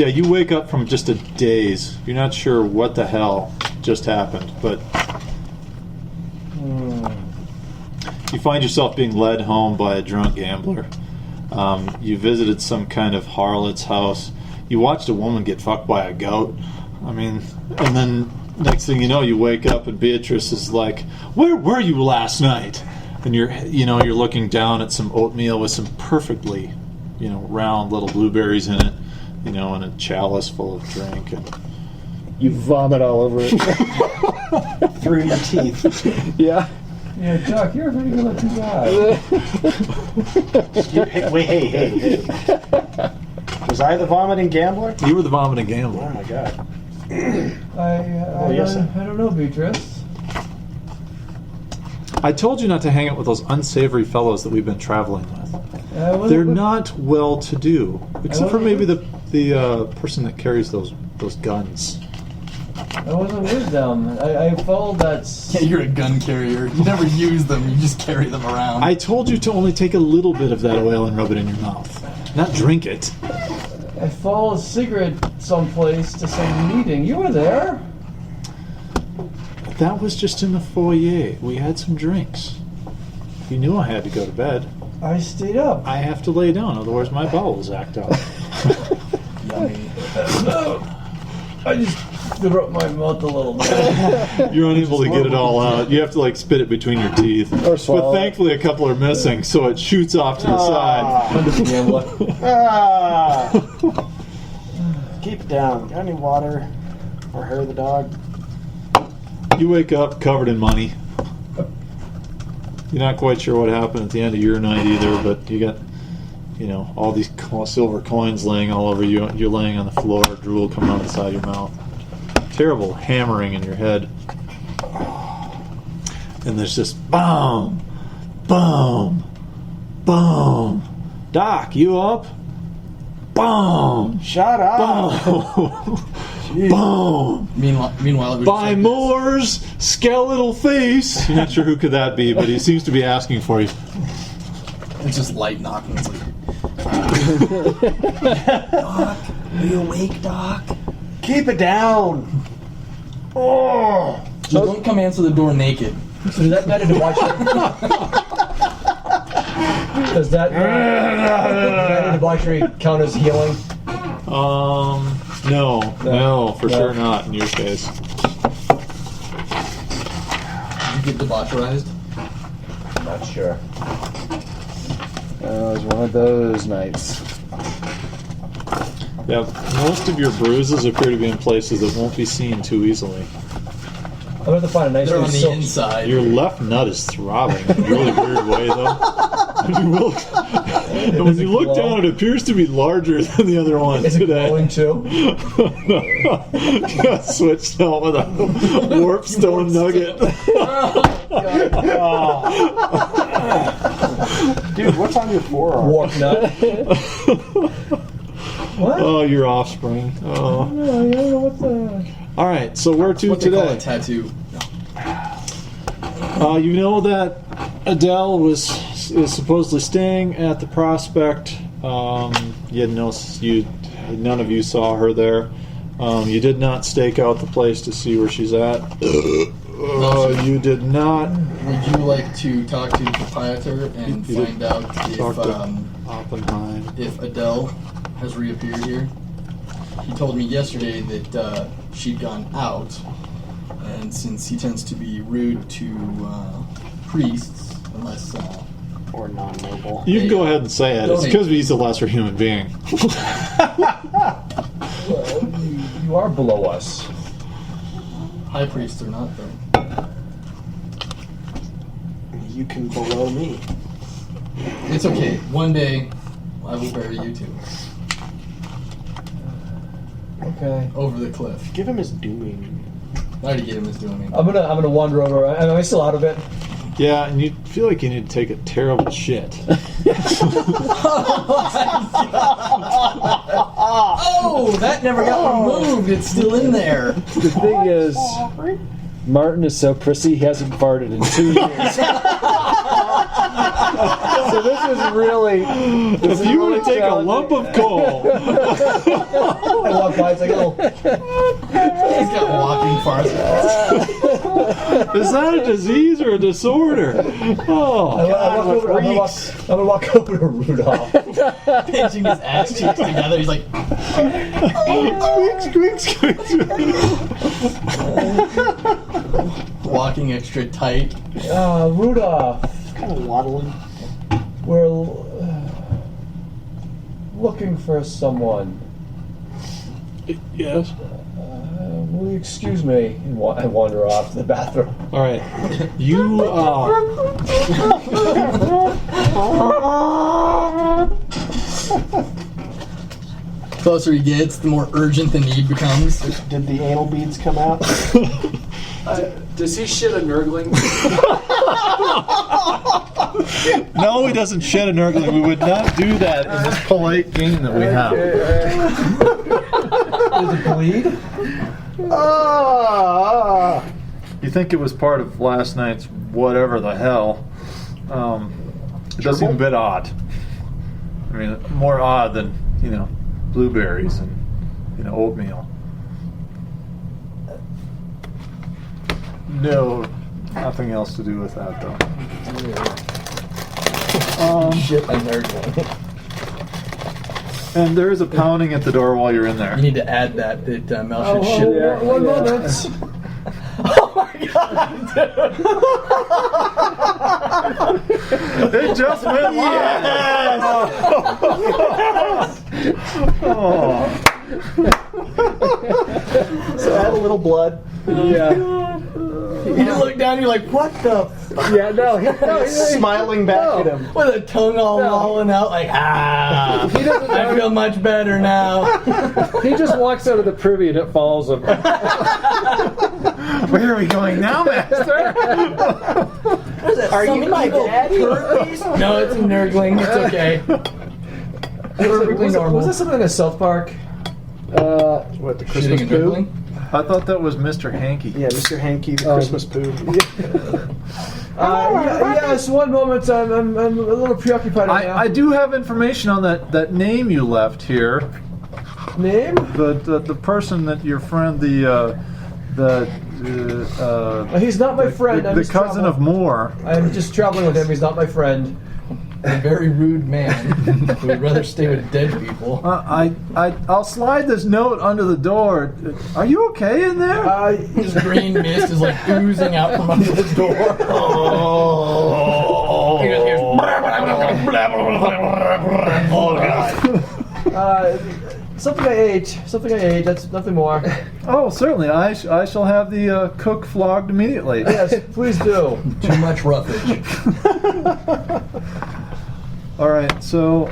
So yeah, you wake up from just a daze. You're not sure what the hell just happened, but you find yourself being led home by a drunk gambler. You visited some kind of harlot's house. You watched a woman get fucked by a goat. I mean, and then next thing you know, you wake up and Beatrice is like, "Where were you last night?" And you're looking down at some oatmeal with some perfectly, round little blueberries in it, and a chalice full of drink, and you vomit all over it through your teeth. Yeah. Yeah, Chuck, you're a pretty good looking guy. Wait, hey. Was I the vomiting gambler? you were the vomiting gambler. Oh my god. I don't know, Beatrice. I told you not to hang out with those unsavory fellows that we've been traveling with. They're not well-to-do, except for maybe the person that carries those guns. I wasn't with them. I followed that... Yeah, you're a gun carrier. You never use them, you just carry them around. I told you to only take a little bit of that oil and rub it in your mouth, not drink it. I followed a cigarette someplace to some meeting. You were there. That was just in the foyer. We had some drinks. You knew I had to go to bed. I stayed up. I have to lay down, otherwise my bowels act up. Yummy. I just threw up my mouth a little bit. You're unable to get it all out. You have to spit it between your teeth. Or swallow But thankfully a couple are missing, so it shoots off to the side. I'm just a gambler. Keep it down. Got any water or hair of the dog? You wake up covered in money. You're not quite sure what happened at the end of your night either, but you got, all these silver coins laying all over you. You're laying on the floor, drool coming out the side of your mouth. Terrible hammering in your head. And there's just boom, boom, boom. Doc, you up? Boom. Shut up. Boom. Boom. Meanwhile, it was By Moore's skeletal face. You're not sure who could that be, but he seems to be asking for you. It's just light knocking. It's like, Doc, are you awake, Doc? Keep it down. Oh. So don't come answer the door naked. So does that matter to watch Does that debauchery count as healing? No, for sure not in your case. Did you get debaucherized? Not sure. It was one of those nights. Yeah, most of your bruises appear to be in places that won't be seen too easily. I'm going to find a nice They're new on the silk. inside. Your left nut is throbbing in a really weird way, though. And when you look down, it appears to be larger than the other one Is it today. glowing too? You got switched out with a warp stone nugget. Dude, what's on your forearm? Warp nut. What? Oh, your offspring. Oh. No, I don't know what the... All right, so where to What they call a today? tattoo. You know that Adele is supposedly staying at the Prospect. None of you saw her there. You did not stake out the place to see where she's at. You did not. Would you like to talk to the proprietor and You find out talk to Oppenheim. if Adele has reappeared here? He told me yesterday that she'd gone out, and since he tends to be rude to priests, unless Or non-noble. You can go ahead and say it. It's Donate. because he's a lesser human being. Well, you are below us. high priests are not, though. You can below me. It's okay. One day, I will bury you two Okay. over the cliff. Give him his doing. I already gave him his doing. I'm gonna wander over. Am I still out of it? Yeah, and you feel like you need to take a terrible shit. Oh, that never got removed. It's still in there. The thing is, Martin is so prissy he hasn't farted in 2 years. So this is really. If you were to take a lump of coal, I walk by, it's like, oh, He's got walking farce. is that a disease or a disorder? Oh, I'm gonna walk over to Rudolph. Pinching his ass cheeks together. He's like, squeak, squeak, squeak. walking extra tight. Rudolph, Kind of waddling. we're looking for someone. Yes. Will you excuse me? And I wander off to the bathroom. All right. You Closer he gets, the more urgent the need becomes. Did the anal beads come out? Does he shit a nurgling? No, he doesn't shed a nurgling. We would not do that in this polite game that we have. Does it bleed? You think it was part of last night's whatever the hell? It does seem a bit odd. I mean, more odd than blueberries and oatmeal. No, nothing else to do with that though. Shit a nurgling. And there is a pounding at the door while you're in there. You need to add that Mel should shit. Oh, one moment. Oh my god, dude! It just went live. Oh. So add a little blood. Yeah. You look down, you're like, what the? Yeah, no. Smiling back at him. With a tongue all lolling out, like, I feel much better now. He just walks out of the privy and it follows him. Where are we going now, Master? Are you my daddy? No, it's a nurgling. It's okay. Perfectly normal. Was this something like a South Park? What, the Shooting Christmas a poo? nurgling? I thought that was Mr. Hanky. Yeah, Mr. Hanky, the Christmas poo. Yes, one moment. I'm a little preoccupied right now. I do have information on that name you left here. Name? The person that your friend, He's not my friend. the cousin of Moore. I'm just traveling with him. He's not my friend. A very rude man who would rather stay with dead people. I'll slide this note under the door. Are you okay in there? His green mist is like oozing out from under the door. Oh. He just hears, oh god. Something I ate. That's nothing more. Oh, certainly. I shall have the cook flogged immediately. Yes, please do. Too much roughage. All right, so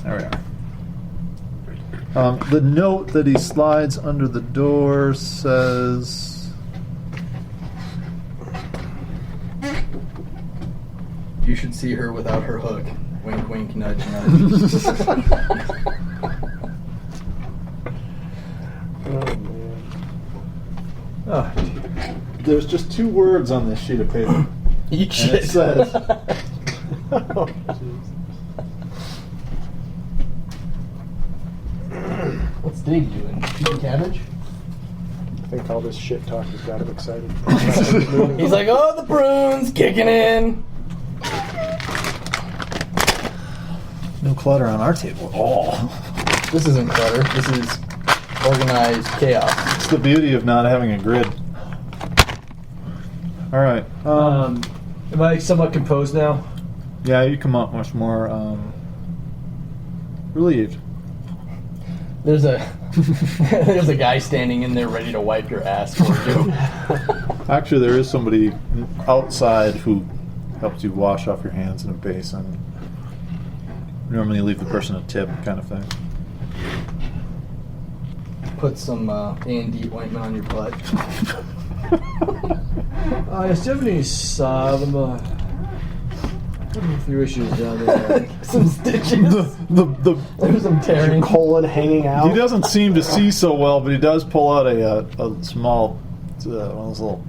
there we are. The note that he slides under the door says, You should see her without her hook. Wink, wink, nudge, nudge. oh, there's just 2 words on this sheet of paper. Eat And shit. it says, What's Dave doing? Eating cabbage? I think all this shit talk has got him excited. He's like, oh, the prunes kicking in. no clutter on our table at all. This isn't clutter. This is organized chaos. It's the beauty of not having a grid. All right. Am I somewhat composed now? Yeah, you come up much more relieved. There's a there's a guy standing in there ready to wipe your ass for you. Actually, there is somebody outside who helps you wash off your hands in a basin. Normally, you leave the person a tip, kind of thing. Put some A&D ointment on your butt. Yes, do you have any a few issues down there. Some stitches. There's some tearing. Colon hanging out. He doesn't seem to see so well, but he does pull out a small one of those little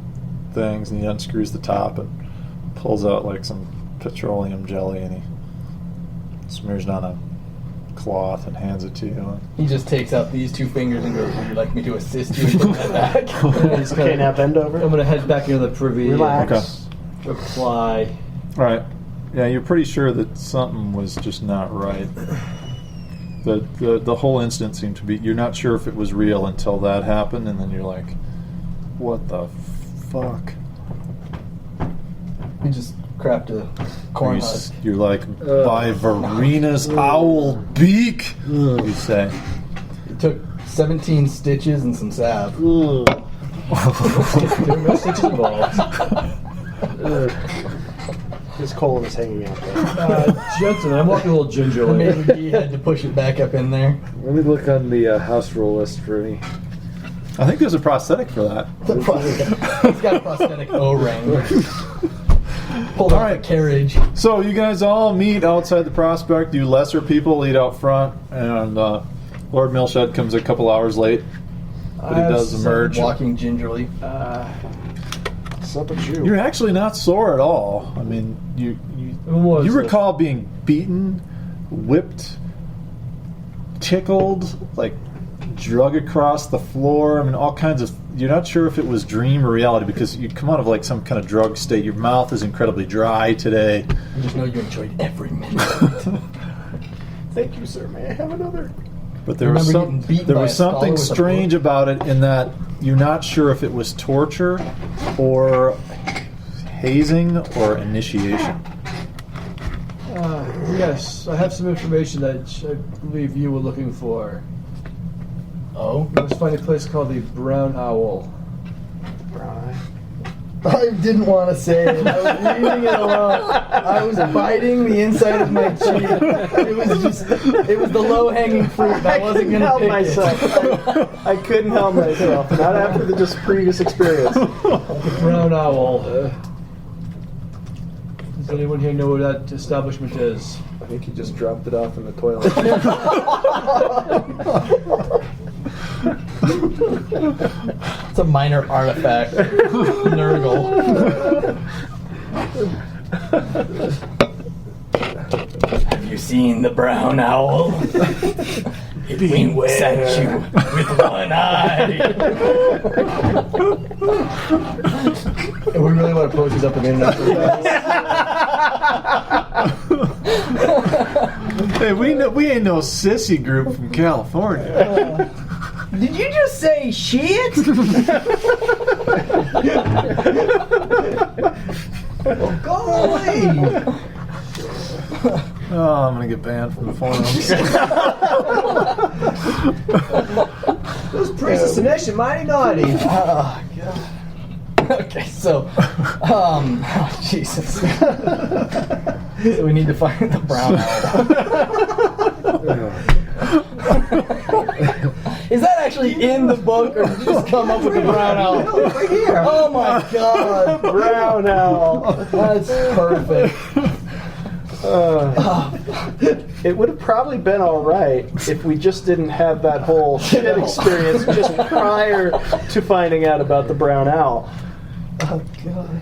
things, and he unscrews the top and pulls out like some petroleum jelly, and he smears it on a cloth and hands it to you. He just takes out these 2 fingers and goes, "Would you like me to assist you in putting that back?" He's Okay, kinda- now bend over. I'm gonna head back into the privy. Relax. Reply. All right. Yeah, you're pretty sure that something was just not right. The whole incident seemed to be. You're not sure if it was real until that happened, and then you're like, "What the fuck?" He just crapped a corn husk. You're like, "By Verena's owl beak," you say. It took 17 stitches and some salve. There are no stitches involved. His colon is hanging out there. Jensen, I'm walking a little gingerly. Maybe he had to push it back up in there. Let me look on the house rule list for any. I think there's a prosthetic for that. He's got a prosthetic O-ring. Pulled All off right. a carriage. So you guys all meet outside the prospect. You lesser people eat out front, and Lord Millshed comes a couple hours late, but he does emerge. Walking gingerly. What's up with you? You're actually not sore at all. I mean, you Was this? recall being beaten, whipped, tickled, like drug across the floor. I mean, all kinds of. You're not sure if it was dream or reality because you come out of like some kind of drug state. Your mouth is incredibly dry today. You just know you enjoyed every minute. Thank you, sir. May I have another? But there was Remember getting beaten there by was a scholar something with a strange book? about it in that you're not sure if it was torture or hazing or initiation. Yes, I have some information that I believe you were looking for. Oh? Let's find a place called the Brown Owl. Brown eye. I didn't want to say it. I was reading it alone. I was biting the inside of my cheek. It was the low-hanging fruit. I wasn't going to help pick myself. it. I couldn't help myself. Not after the just previous experience. The Brown Owl. Does anyone here know where that establishment is? I think he just dropped it off in the toilet. It's a minor artifact. Nurgle. Have you seen the brown owl? It winks at you with one eye. And we really want to post these up on the internet. Hey, we ain't no sissy group from California. Did you just say shit? Well, go away. Oh, I'm gonna get banned from the forums. Those priests of nation, mighty naughty. Oh, God. Okay, so, oh, Jesus. So we need to find the brown owl. Is that actually in the book, or did you just come up with the brown owl? Right here. Oh my God, Brown owl. that's perfect. It would have probably been all right if we just didn't have that whole shit experience just prior to finding out about the brown owl. Oh God.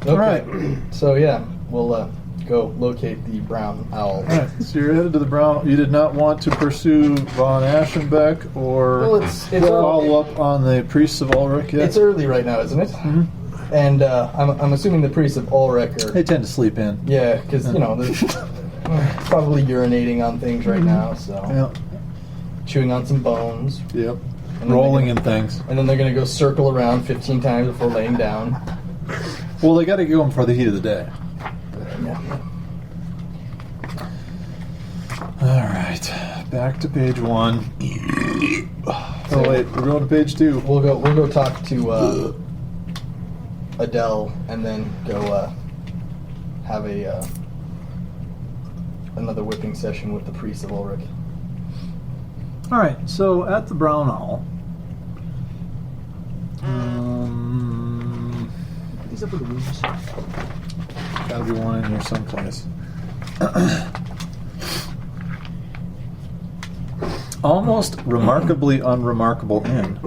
All right. So yeah, we'll go locate the brown owl. All right, so you're headed to the Brown. You did not want to pursue von Aschenbeck or Well, it's follow up on the priests of Ulrich yet? It's early right now, isn't it? Mm-hmm. And I'm assuming the priests of Ulrich are. They tend to sleep in. Yeah, because you know they're probably urinating on things right now, so Yep. chewing on some bones, Yep. And then Rolling they're in things. and then they're gonna go circle around 15 times before laying down. Well, they got to go in for the heat of the day. Yeah. All right, back to page 1. Oh wait, we're going to page 2. We'll go talk to Adele and then go have a another whipping session with the priest of Ulrich. All right, so at the Brown Owl. These up in the rooms. Gotta be one in here someplace. Almost remarkably unremarkable inn.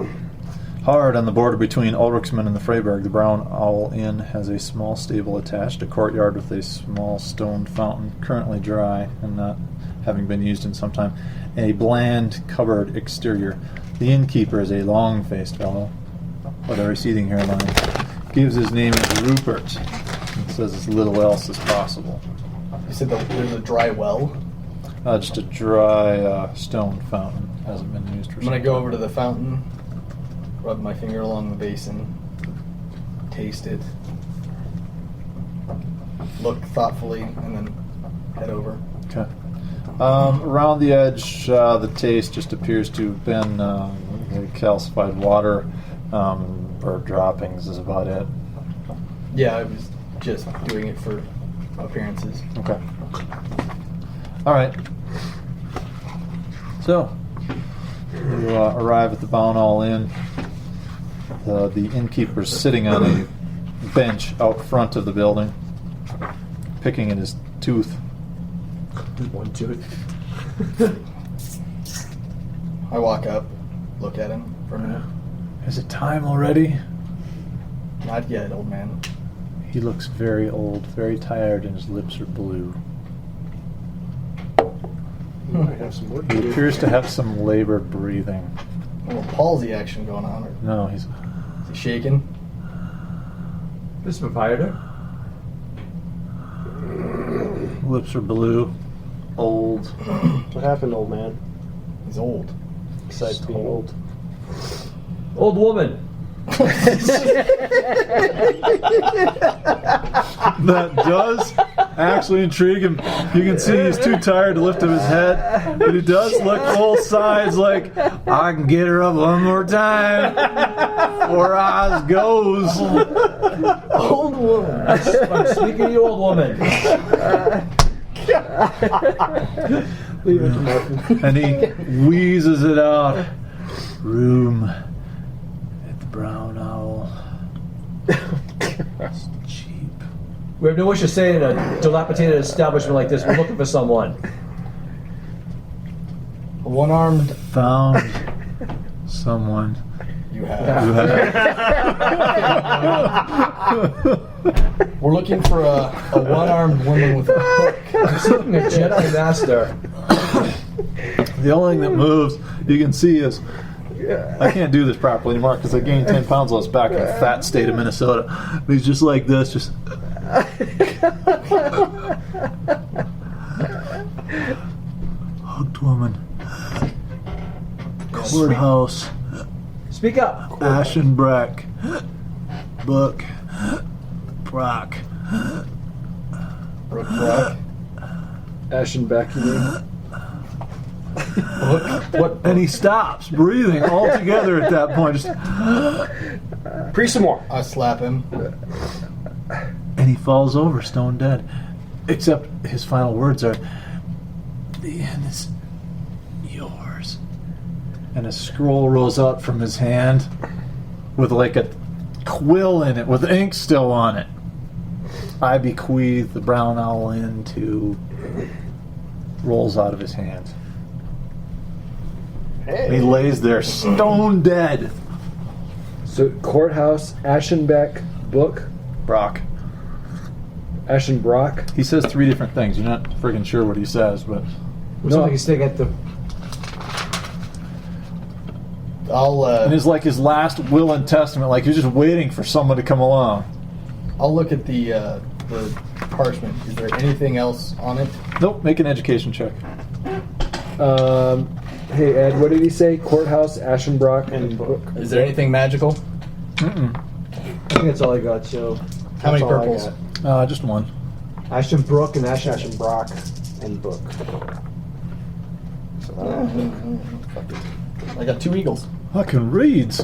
Hard on the border between Ulrichsman and the Freiburg, the Brown Owl Inn has a small stable attached, a courtyard with a small stone fountain, currently dry and not having been used in some time, and a bland cupboard exterior. The innkeeper is a long-faced fellow with a receding hairline. Gives his name as Rupert and says as little else as possible. You said there's a dry well. Just a dry stone fountain. Hasn't been used for I'm gonna some go time. over to the fountain, rub my finger along the basin, taste it, look thoughtfully, and then head over. Okay. Around the edge, the taste just appears to have been calcified water. Or droppings is about it. Yeah, I was just doing it for appearances. Okay. All right. So you arrive at the Brown Owl Inn. The innkeeper's sitting on a bench out front of the building, picking at his tooth. One tooth. I walk up, look at him for a minute. Is it time already? Not yet, old man. He looks very old, very tired, and his lips are blue. You might have some work to He do. appears to have some labored breathing. A little palsy action going on. No, he's Is he shaking? This proprietor. lips are blue, old. What happened, old man? He's old. Besides being old. Old woman. That does actually intrigue him. You can see he's too tired to lift up his head, but he does look both sides like, I can get her up one more time before eyes goes. Old woman. I'm speaking to you, old woman. Leave it to Martin. And he wheezes it out. Room at the Brown Owl. It's cheap. We have no wish to stay in a dilapidated establishment like this. We're looking for someone. A one-armed. Found someone. You have. who had- We're looking for a one-armed woman with a hook. I'm seeking a Jedi Master. The only thing that moves you can see is I can't do this properly anymore because I gained 10 pounds less back in the fat state of Minnesota. But he's just like this, just. Hooked woman. Courthouse. Speak up. Ashenbreck. Book. Brock. Brook. Ashenbeck, you mean? What? And he stops breathing altogether at that point. Just, Pre some more. I slap him. and he falls over, stone dead. Except his final words are, "The end is yours." And a scroll rolls out from his hand with like a quill in it, with ink still on it. I bequeath the Brown Owl Inn to. Rolls out of his hand. And he lays there, stone dead. So courthouse, Ashenbeck, book, Brock. Ashenbrock. He says 3 different things. You're not freaking sure what he says, but Looks like he's staying at the. I'll it is like his last will and testament. Like he's just waiting for someone to come along. I'll look at the parchment. Is there anything else on it? Nope. Make an education check. Hey Ed, what did he say? Courthouse, Ashenbrock, and book. Is there anything magical? Mm-mm. I think that's all I got. So How many all I purples? Just one. Ashton-Brook and Ashton. Ashenbrock and book. I got 2 eagles. Fucking reads.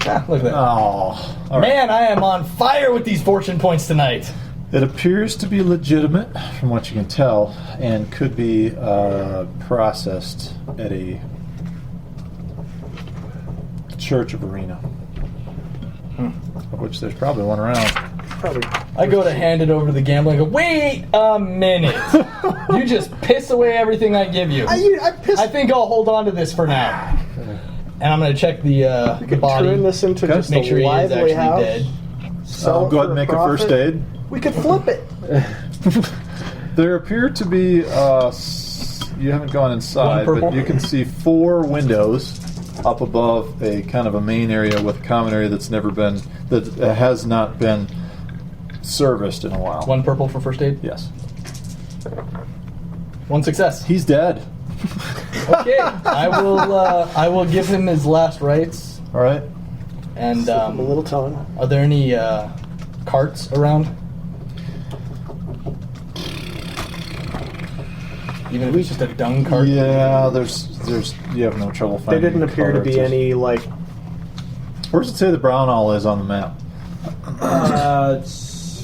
Ah, look at that. Oh. All right. Man, I am on fire with these fortune points tonight. It appears to be legitimate, from what you can tell, and could be processed at a church of Arena, of which there's probably one around. Probably. I go to hand it over to the gambler and go, wait a minute. You just piss away everything I give you. I think I'll hold on to this for now. And I'm going to check the body. Turn this into Okay. just Make sure a he is lively actually house. dead. Sell it Go for ahead and make a profit. first aid. We could flip it. There appear to be, you haven't gone inside, One but purple. you can see 4 windows up above a kind of a main area with a common area that has not been serviced in a while. 1 purple for first aid. Yes. 1 success. He's dead. Okay. I will give him his last rites. All right. And Slip him a little tongue. are there any carts around? Even if it's just a dung cart? Yeah, there's you have no trouble There finding. didn't appear to be carts. any like. Where does it say the brown owl is on the map? It's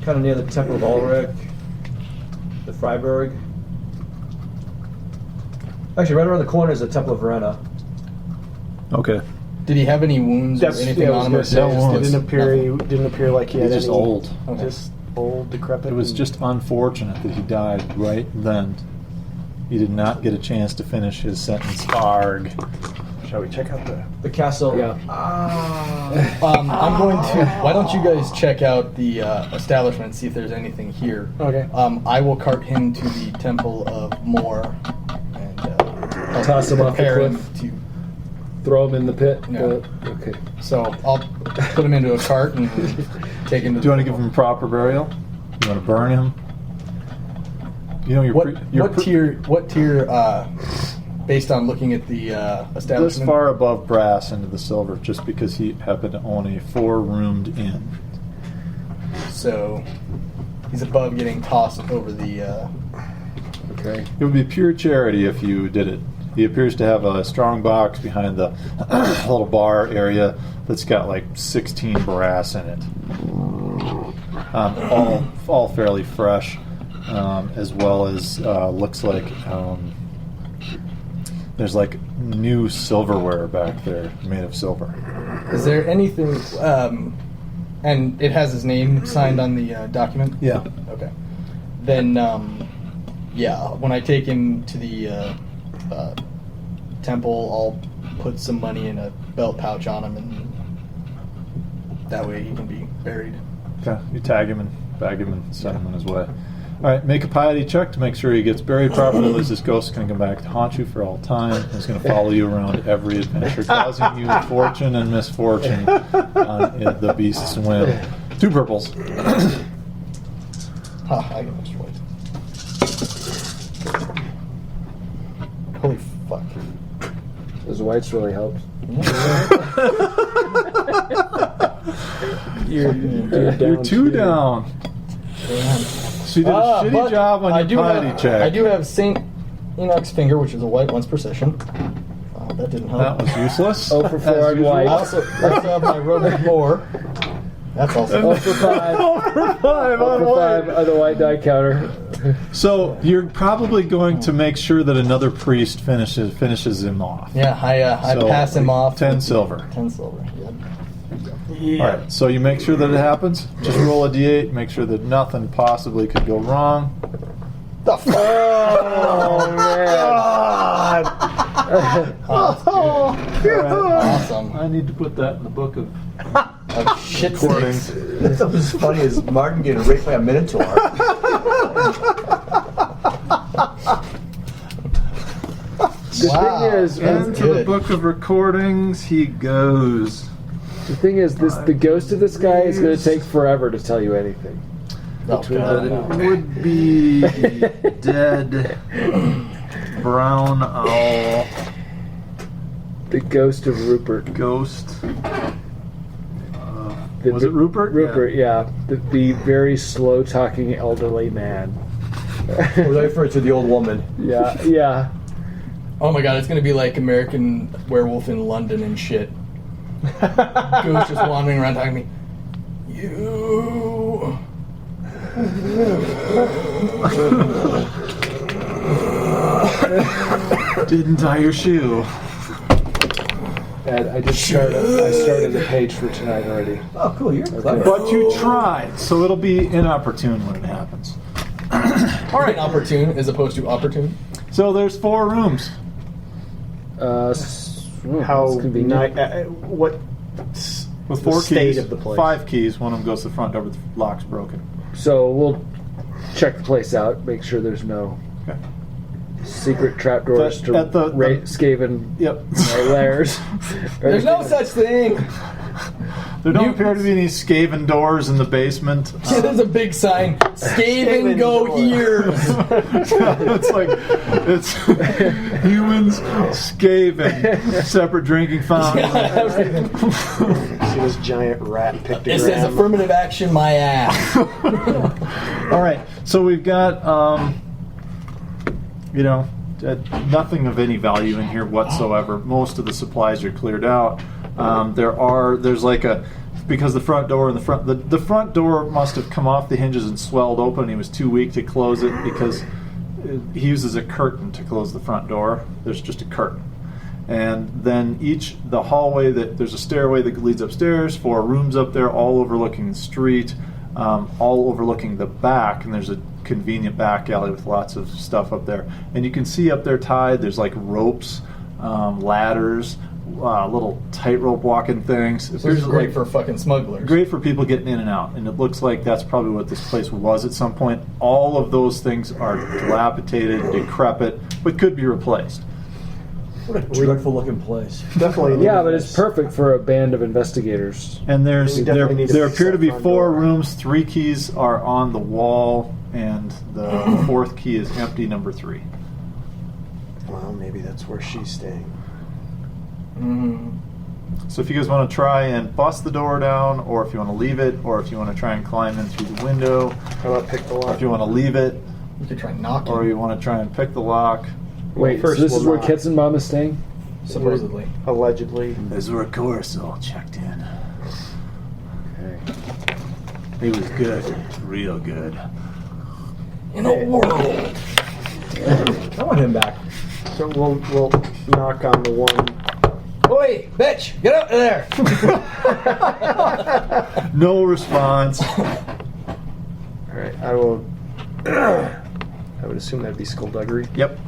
kind of near the Temple of Ulrich, the Freiburg. Actually, right around the corner is the Temple of Verena. Okay. Did he have any wounds or anything I was on him? gonna say, No it wounds. didn't appear like he had He's just any. old. Okay. Just old, decrepit. It was just unfortunate that he died right then. He did not get a chance to finish his sentence. Arg. Shall we check out The castle. Yeah. I'm going to. Why don't you guys check out the establishment and see if there's anything here? Okay. I will cart him to the Temple of Moor and I'll Toss him off the prepare cliff. him to. Throw him in the pit. Yeah. Okay. So I'll put him into a cart and take him to. Do you want to give him proper burial? You want to burn him? You know, What tier? Based on looking at the this establishment. far above brass into the silver, just because he happened to own a 4-roomed inn. So he's above getting tossed over the. Okay. It would be pure charity if you did it. He appears to have a strong box behind the little bar area that's got like 16 brass in it. All fairly fresh, as well as looks like there's like new silverware back there made of silver. Is there anything? And it has his name signed on the document. Yeah. Okay. Then, yeah. When I take him to the temple, I'll put some money in a belt pouch on him, and that way he can be buried. Okay. You tag him and bag him and send him on his way. All right, make a piety check to make sure he gets buried properly. Otherwise, this ghost is going to come back to haunt you for all time. He's going to follow you around every adventure, causing you fortune and misfortune on the beast's whim. 2 purples. Ha! I get extra white. Holy fuck! Those whites really helped. You're You're 2 down. So you did a shitty But job on I your do piety have, check. I do have Saint Enoch's finger, which is a white one's precision. That didn't help. That was useless. 0 for 4 As on usual. white. I also have my Robert Moore. That's also 0 for 5. 0 for 5 on 0 for white. 5 on the white die counter. So you're probably going to make sure that another priest finishes him off. yeah. I So, pass him off. 10 with silver. 10 silver. Yep. All right, so you make sure that it happens. Just roll a d8. Make sure that nothing possibly could go wrong. The fuck? Oh man! Awesome. I need to put that in the book of Shit recordings. sticks. That's what's as funny as Martin getting raped by a minotaur. The Wow. thing is, That's Into the good. book of recordings he goes. the ghost of this guy is going to take forever to tell you anything. Oh, But God, it no. would be dead brown owl The ghost of Rupert. ghost. The- Was it Rupert? Rupert, yeah. The very slow talking elderly man. I was referring to the old woman. Yeah, yeah. Oh my god, it's gonna be like American Werewolf in London and shit. Ghost just wandering around talking to me. You. Didn't tie your shoe. And I started a page for tonight already. Oh, cool. You're clever. But you tried, so it'll be inopportune when it happens. All right, opportune as opposed to opportune. So there's 4 rooms. How that's convenient. what With the 4 state keys, of the place? 5 keys. One of them goes to the front door, but the lock's broken. So we'll check the place out, make sure there's no Okay. secret trapdoors to At the- Skaven Yep. lairs. There's no such thing. There don't appear to be any Skaven doors in the basement. There's a big sign. Skaven Skaven go door. here. It's like it's humans, Skaven, separate drinking fountain. See this giant rat pictogram? It says affirmative action, my ass. All right, so we've got nothing of any value in here whatsoever. Most of the supplies are cleared out. There's like because the front door and the front door must have come off the hinges and swelled open. And he was too weak to close it because he uses a curtain to close the front door. There's just a curtain, and then the hallway there's a stairway that leads upstairs. 4 rooms up there, all overlooking the street, all overlooking the back, and there's a convenient back alley with lots of stuff up there. And you can see up there tied. There's like ropes, ladders. Little tightrope walking things. This is great for fucking smugglers. Great for people getting in and out, and it looks like that's probably what this place was at some point. All of those things are dilapidated, decrepit, but could be replaced. What a dreadful looking place. Definitely. Yeah, but it's perfect for a band of investigators. And We definitely need to there fix appear to that be front 4 door. rooms. 3 keys are on the wall, and the 4th key is empty, number 3. Well, maybe that's where she's staying. So if you guys want to try and bust the door down, or if you want to leave it, or if you want to try and climb in through the window, How about pick the or lock? if you want to leave it, You could try knocking. or you want to try and pick the lock. Wait, first so this we'll is where knock. Ketzenbaum is staying? supposedly. Allegedly. Azura Coruscant checked in. Okay. He was good, real good. In a world. I want him back. So we'll knock on the one. Oi, bitch, get out of there. No response. All right, I will. I would assume that'd be skullduggery. Yep.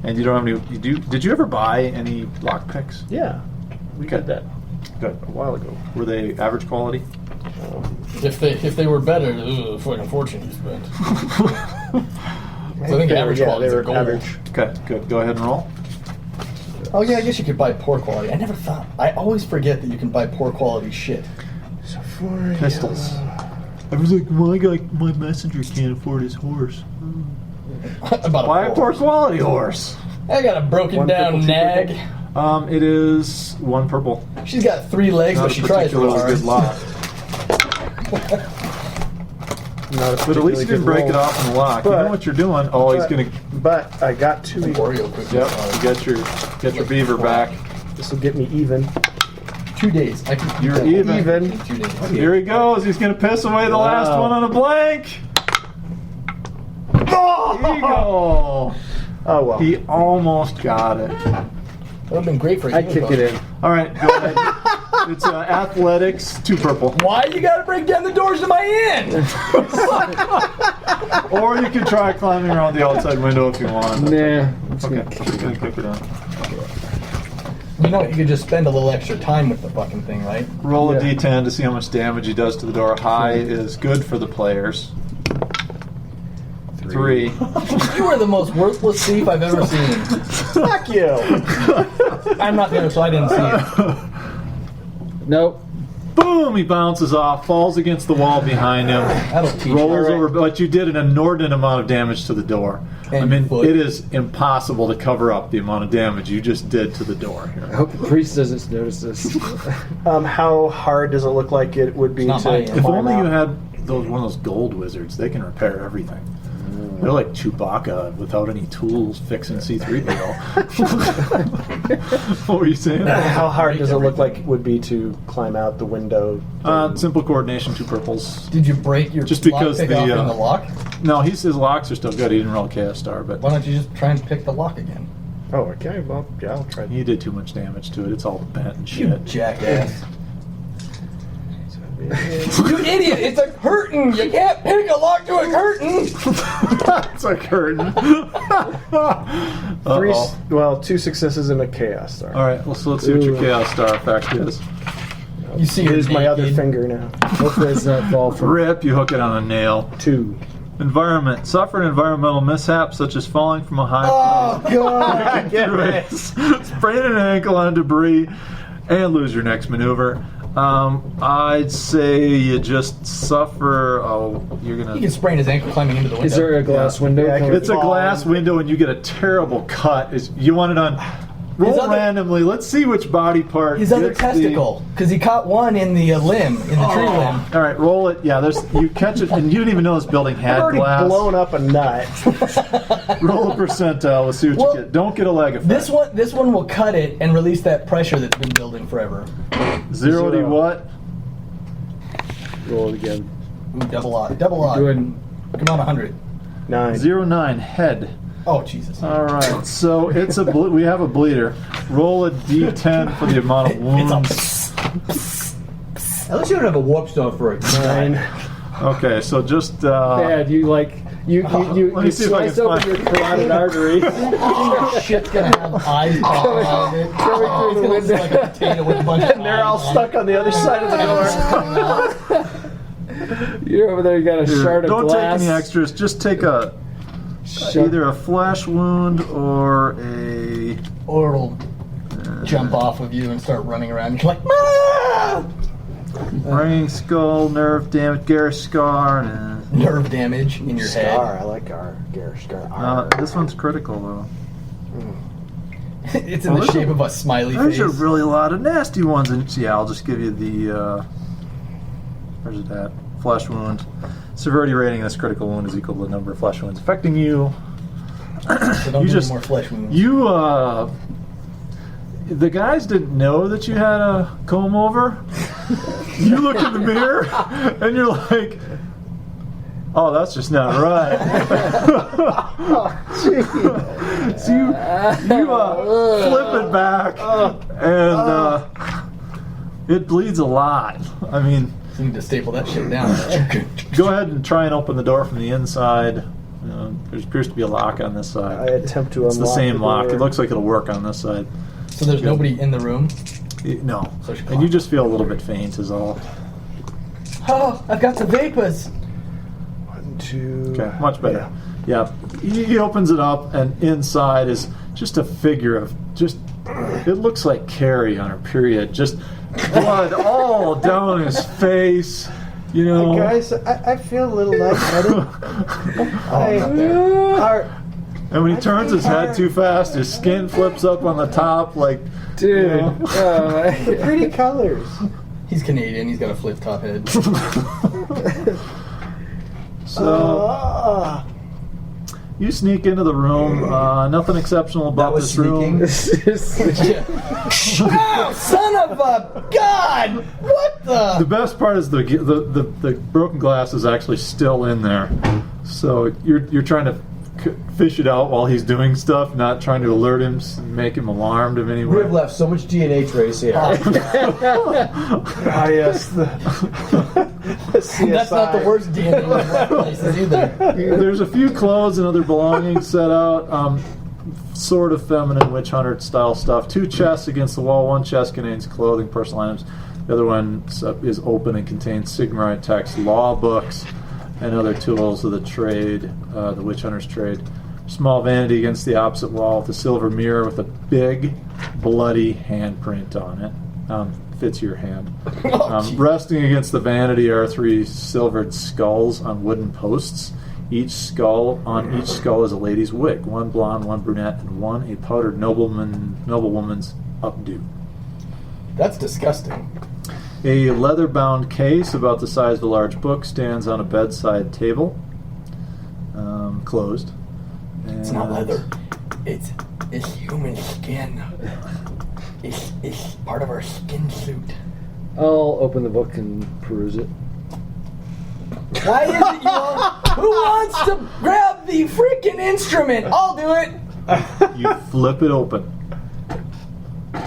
And you don't have any. Did you ever buy any lockpicks? Yeah, we Okay. did that Good. a while ago. Were they average quality? If they were better, ugh, fucking fortune you spent. I think average quality they is were gold. average. Okay, good. Go ahead and roll. Oh yeah, I guess you could buy poor quality. I never thought. I always forget that you can buy poor quality shit. So for Pistols. I was like, my messenger can't afford his horse. About Buy a a poor quality horse. I got a broken One down purple, two nag. purple? It is 1 purple. She's got 3 legs, Not but a she tries real particularly hard. good lock. Not a But at least you didn't break it off in the lock. You But- know what you're doing. Oh, he's gonna. But I got 2. Oreo cookies. Yep. You get your beaver back. This will get me even. 2 days. I can keep You're that even. in 2 days. Here he goes. He's gonna piss away the last Wow. one on a blank. Eagle. Oh well. He almost got it. That would have been great for a I human kick it bug. in. All right, go ahead. It's athletics, 2 purple. Why you gotta break down the doors to my inn? Or you could try climbing around the outside window if you want. Nah. I'm just Okay, gonna just gonna kick it in. You know, you could just spend a little extra time with the fucking thing, right? Roll a Yeah. d10 to see how much damage he does to the door. High is good for the players. 3. You are the most worthless thief I've ever seen. Fuck you. I'm not there, so I didn't see it. Nope. Boom! He bounces off, falls against the wall behind him, That'll teach you. rolls All right. over. But you did an inordinate amount of damage to the door. I And mean, foot. it is impossible to cover up the amount of damage you just did to the door I here. hope the priest doesn't notice this. How hard does it look like it would be It's not to my end. If climb only you out? had one of those gold wizards, they can repair everything. They're like Chewbacca without any tools fixing C-3PO. What were you saying? How hard does it look like it would be to climb out the window? Simple coordination, 2 purples. Did you break your Just because lock pick the, off in uh, the lock? No, his locks are still good. He didn't roll Chaos Star, but Why don't you just try and pick the lock again? Oh, okay. Well, yeah, I'll try. he did too much damage to it. It's all bent and You shit. jackass. You idiot! It's a curtain! You can't pick a lock to a curtain! It's a curtain. Two successes and a chaos star. All right, well, so let's see what your chaos star effect is. You see, Here's my other finger now. Hopefully it's not fall from Rip, you hook it on a nail. 2. Environment. Suffer an environmental mishap such as falling from a high God! sprain an ankle on debris, and lose your next maneuver. I'd say you just suffer. You're gonna. He can sprain his ankle climbing into the window. Is there a glass window? Yeah, I can It's a glass window, and you get a terrible cut. You want it on. Roll randomly. Let's see which body part. His other gets testicle, because he caught one in the limb, in the tree limb. All right, roll it. Yeah, you catch it, and you didn't even know this building had I've already glass. blown up a nut. Roll a percentile. Let's see what you get. Don't get a leg effect. This one will cut it and release that pressure that's been building forever. Zero to what? Roll it again. Ooh, double odd. Double odd. Good. Come on, 100. 9. 0-9 head. Oh, Jesus. All right, so it's we have a bleeder. Roll a d10 for the amount of wounds. At least you don't have a warp stone for it. 9. Okay, so just Dad, you Let me see if I slice can open find- your carotid artery. Shit's gonna have eyes popping out of it. Coming It's through the gonna look window. like a potato with a bunch of And they're all eyes on stuck on the other side of the door. You're over there. You got a shard of don't glass. take any extras. Just take either a flesh wound or a. it. Or it'll jump off of you and start running around. You're like, "Ah!" Brain, skull, nerve damage, garish scar, and Nerve damage in your Scar. I like our garish scar. this one's critical though. head. It's in the shape of a smiley There's face. a really lot of nasty ones, and yeah, I'll just give you the. Where's it at? Flesh wound. Severity rating of this critical wound is equal to the number of flesh wounds affecting you. So don't You do just- any more flesh wounds. The guys didn't know that you had a comb over. You look in the mirror and you're like, oh, that's just not right. So you flip it back and it bleeds a lot. I mean, So you need to staple that shit down. go ahead and try and open the door from the inside. There appears to be a lock on this side. I attempt to It's the unlock same the lock. door. It looks like it'll work on this side. So there's nobody in the room? No. So she And you just feel a little bit faint is all. Oh, I've got the vapors. 1, 2. Okay, much better. Yeah. He opens it up, and inside is just a figure of it looks like Carrie on her period. Just blood all down his face. You know. Guys, I feel a little lightheaded. And when he turns his head too fast, his skin flips up on the top like. Dude. You know. Pretty colors. He's Canadian. He's got a flip top head. So you sneak into the room. Nothing exceptional about That was this room. sneaking. Oh, son of a god! What The the? best part is the broken glass is actually still in there, so you're trying to fish it out while he's doing stuff, not trying to alert him, make him alarmed of any We way. have left so much DNA trace here. Ah, yes. The CSI. That's not the worst DNA in the places either. There's a few clothes and other belongings set out. Sort of feminine witch hunter style stuff. 2 chests against the wall. 1 chest contains clothing, personal items. The other one is open and contains Sigmarite text, law books, and other tools of the trade, the witch hunter's trade. Small vanity against the opposite wall with a silver mirror with a big, bloody handprint on it. Fits your hand. Resting against the vanity are 3 silvered skulls on wooden posts. Each skull is a lady's wig. 1 blonde, 1 brunette, and 1 a powdered noblewoman's updo. That's disgusting. A leather-bound case about the size of a large book stands on a bedside table, closed. It's not leather. It's human skin. It's part of our skin suit. I'll open the book and peruse it. Why is it you want? Who wants to grab the freaking instrument? I'll do it. You flip it open.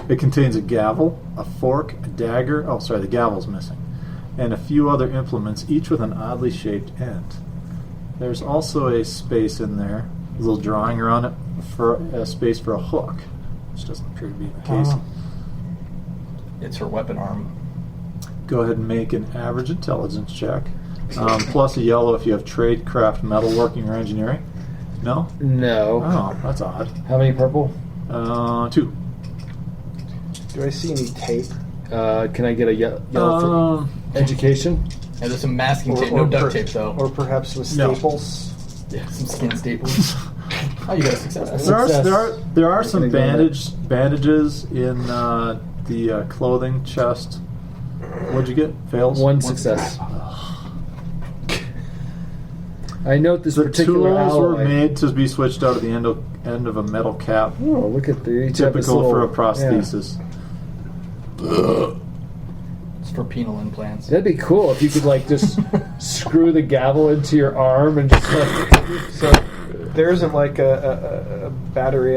It contains a gavel, a fork, a dagger. Oh, sorry, the gavel's missing. and a few other implements, each with an oddly shaped end. There's also a space in there, a little drawing around it for a space for a hook, which doesn't appear to be the case. It's her weapon arm. Go ahead and make an average intelligence check. Plus a yellow if you have trade, craft, metalworking, or engineering. No? No. Oh, that's odd. How many purple? 2. Do I see any tape? Can I get a yellow for education? And there's some masking tape, no duct tape though. Or perhaps with No. staples? Yeah, some skin staples. Oh, you got a success. There are some Gonna go bandages in the clothing chest. What'd you get? Fails? One success. I note this The particular tools were alloy. made to be switched out at the end of a metal cap, Oh, look at the each have this typical little, for a prosthesis. It's for penal implants. That'd be cool if you could like just screw the gavel into your arm and just like. So there isn't like a battery